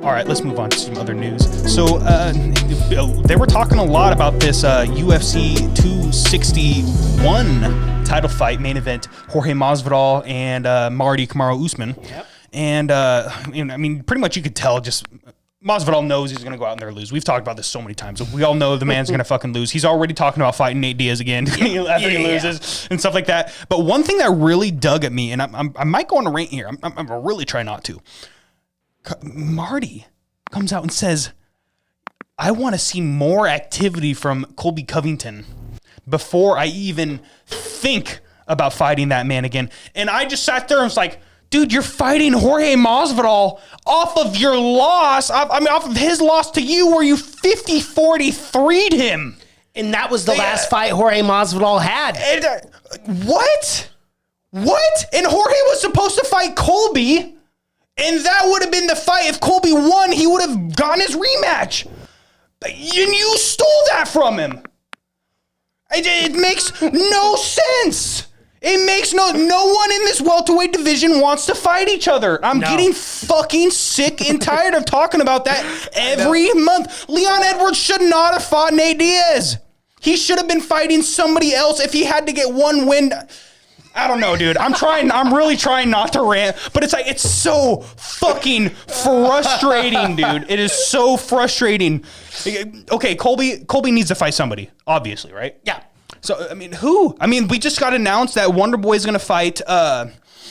All right, let's move on to some other news. So they were talking a lot about this UFC 261 title fight main event, Jorge Masvidal and Kamaru Usman. Yep. And, I mean, pretty much you could tell just Masvidal knows he's going to go out there and lose. We've talked about this so many times. We all know the man's going to fucking lose. He's already talking about fighting Nate Diaz again after he loses and stuff like that. But one thing that really dug at me, and I might go on a rant here. I'm really try not to. Marty comes out and says, I want to see more activity from Colby Covington before I even think about fighting that man again. And I just sat there and was like, dude, you're fighting Jorge Masvidal off of your loss. Off of his loss to you where you 50-43'd him. And that was the last fight Jorge Masvidal had. What? And Jorge was supposed to fight Colby. And that would have been the fight. If Colby won, he would have gotten his rematch. And you stole that from him. It makes no sense. It makes no one in this welterweight division wants to fight each other. I'm getting fucking sick and tired of talking about that every month. Leon Edwards should not have fought Nate Diaz. He should have been fighting somebody else if he had to get one win. I don't know, dude. I'm really trying not to rant, but it's so fucking frustrating, dude. It is so frustrating. Okay, Colby needs to fight somebody, obviously, right? Yeah. So, I mean, who? I mean, we just got announced that Wonder Boy is going to fight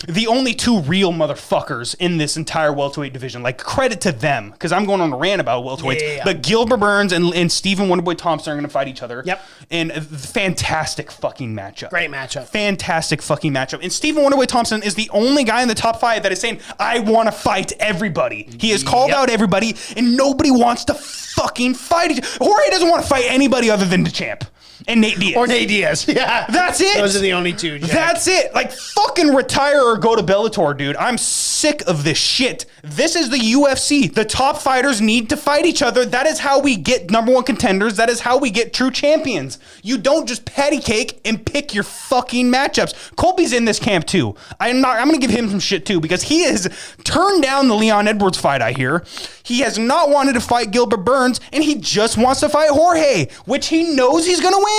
the only two real motherfuckers in this entire welterweight division. Like, credit to them, because I'm going on a rant about welterweights. Yeah. But Gilbert Burns and Stephen Wonderboy Thompson are going to fight each other. Yep. And a fantastic fucking matchup. Great matchup. Fantastic fucking matchup. And Stephen Wonderboy Thompson is the only guy in the top 5 that is saying, I want to fight everybody. He has called out everybody, and nobody wants to fucking fight each other. Jorge doesn't want to fight anybody other than the champ. And Nate Diaz. Or Nate Diaz. Yeah. That's it. Those are the only two, Jack. That's it. Like, fucking retire or go to Bellator, dude. I'm sick of this shit. This is the UFC. The top fighters need to fight each other. That is how we get number 1 contenders. That is how we get true champions. You don't just patty cake and pick your fucking matchups. Colby's in this camp, too. I'm going to give him some shit, too, because he has turned down the Leon Edwards fight, I hear. He has not wanted to fight Gilbert Burns, and he just wants to fight Jorge, which he knows he's going to win.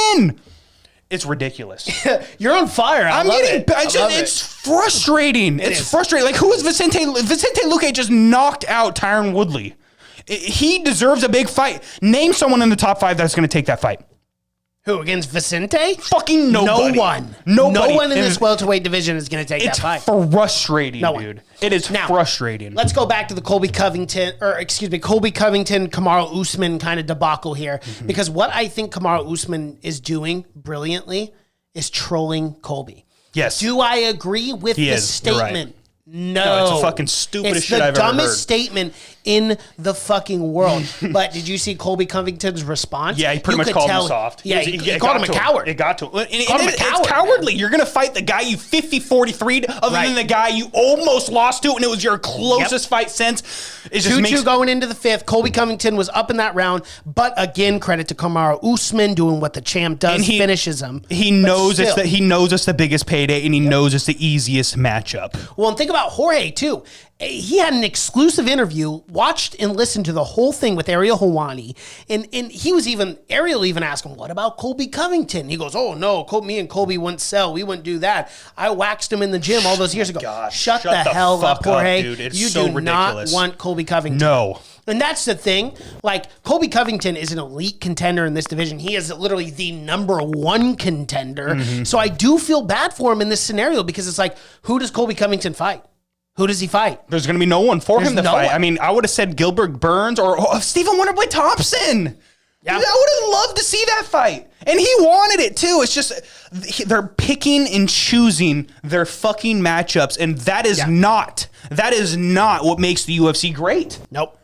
It's ridiculous. You're on fire. I love it. It's frustrating. It's frustrating. Like, who is Vicente? Vicente Luque just knocked out Tyron Woodley. He deserves a big fight. Name someone in the top 5 that's going to take that fight. Who, against Vicente? Fucking nobody. No one in this welterweight division is going to take that fight. It's frustrating, dude. It is frustrating. Let's go back to the Colby Covington, Kamaru Usman kind of debacle here. Mm-hmm. Because what I think Kamaru Usman is doing brilliantly is trolling Colby. Yes. Do I agree with this statement? Right. No, it's the fucking stupidest shit I've ever heard. It's the dumbest statement in the fucking world. But did you see Colby Covington's response? Yeah, he pretty much called him soft. Yeah, he called him a coward. It got to him. It's cowardly. You're going to fight the guy you 50-43'd other than the guy you almost lost to, and it was your closest fight since. It just 2-2 going into the 5th. Colby Covington was up in that round. But again, credit to Kamaru Usman doing what the champ does, finishes him. He knows it's the biggest payday, and he knows it's the easiest matchup. Well, and think about Jorge, too. He had an exclusive interview, watched and listened to the whole thing with Ariel Helwani, and Ariel even asked him, what about Colby Covington? He goes, oh no, me and Colby wouldn't sell. We wouldn't do that. I waxed him in the gym all those years ago. God, shut the hell up, Jorge. Dude. It's you so do ridiculous. not want Colby Covington. No. And that's the thing. Like, Colby Covington is an elite contender in this division. He is literally the number 1 contender. Mm-hmm. So I do feel bad for him in this scenario because it's like, who does Colby Covington fight? Who does he fight? There's going to be no one for him to fight. One. I mean, I would have said Gilbert Burns or Stephen Wonderboy Thompson. Yeah. I would have loved to see that fight. And he wanted it too. It's just they're picking and choosing their fucking matchups. And that is not what makes the UFC great. Nope.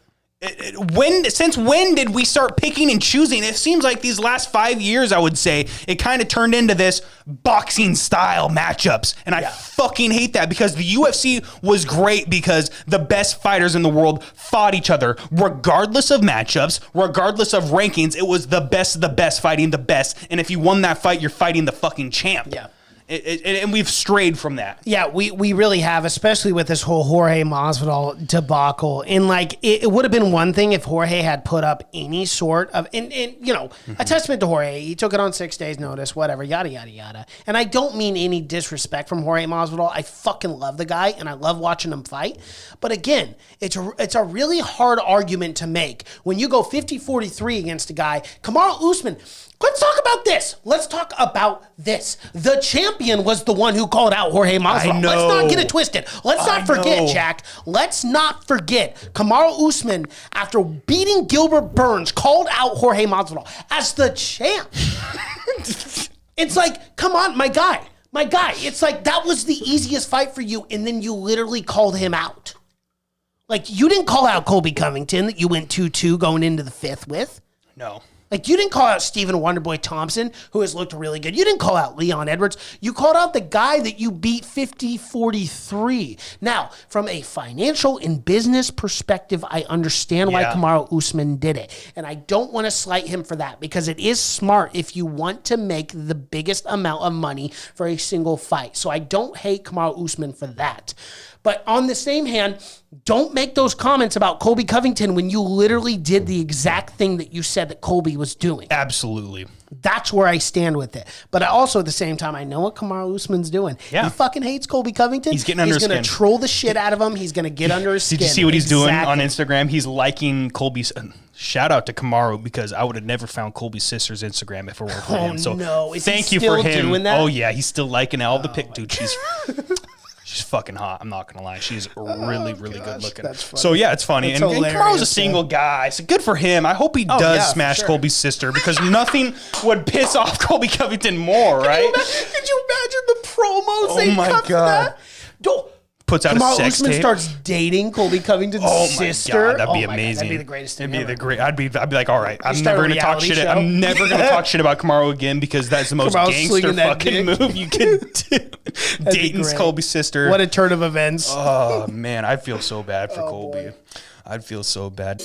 Since when did we start picking and choosing? It seems like these last 5 years, I would say, it kind of turned into this boxing style matchups. And I fucking hate that because the UFC was great because the best fighters in the world fought each other, regardless of matchups, regardless of rankings. It was the best of the best fighting the best. And if you won that fight, you're fighting the fucking champ. Yeah. And we've strayed from that. Yeah, we really have, especially with this whole Jorge Masvidal debacle. And like, it would have been one thing if Jorge had put up any sort of, and you know, a testament to Jorge. He took it on 6 days notice, whatever, yada, yada, yada. And I don't mean any disrespect from Jorge Masvidal. I fucking love the guy and I love watching him fight. But again, it's a really hard argument to make when you go 50-43 against a guy. Kamaru Usman, let's talk about this. Let's talk about this. The champion was the one who called out Jorge Masvidal. I know. Let's not get it twisted. Let's not forget, Jack. Let's not forget Kamaru Usman, after beating Gilbert Burns, called out Jorge Masvidal as the champ. It's like, come on, my guy. My guy. It's like, that was the easiest fight for you, and then you literally called him out. Like, you didn't call out Colby Covington that you went 2-2 going into the 5th with. No. Like, you didn't call out Stephen Wonderboy Thompson, who has looked really good. You didn't call out Leon Edwards. You called out the guy that you beat 50-43. Now, from a financial and business perspective, I understand why Kamaru Usman did it. And I don't want to slight him for that, because it is smart if you want to make the biggest amount of money for a single fight. So I don't hate Kamaru Usman for that. But on the same hand, don't make those comments about Colby Covington when you literally did the exact thing that you said that Colby was doing. Absolutely. That's where I stand with it. But I also, at the same time, I know what Kamaru Usman's doing. Yeah. He fucking hates Colby Covington. He's getting under his skin. He's going to troll the shit out of him. He's going to get under his skin. Did you see what he's doing on Instagram? He's liking Colby's... Shout out to Kamaru, because I would have never found Colby's sister's Instagram if it weren't for him. So no. Is thank he you still for him. doing that? Oh, yeah. He's still liking all the pic. Dude, she's fucking hot. I'm not going to lie. She's really, really good looking. That's funny. So, yeah, it's funny. That's and hilarious, Kamaru's a single guy. So good for him. I hope he does smash Colby's sister, because nothing would piss off Colby Covington more, right? Could you imagine the promos they my cut for God. that? Don't. Puts out Kamaru a sex Usman tape. starts dating Colby Covington's sister. God, that'd be amazing. God, that'd be the greatest thing It'd be ever. the great. I'd be like, all right, I'm start never a gonna talk reality shit. show. I'm never gonna talk shit about Kamaru again, because that's the most Kamaru's gangster slinging that fucking dick. move you can do. Dating great. Colby's sister. What a turn of events. Oh man, I'd feel so bad for Colby. Boy. I'd feel so bad.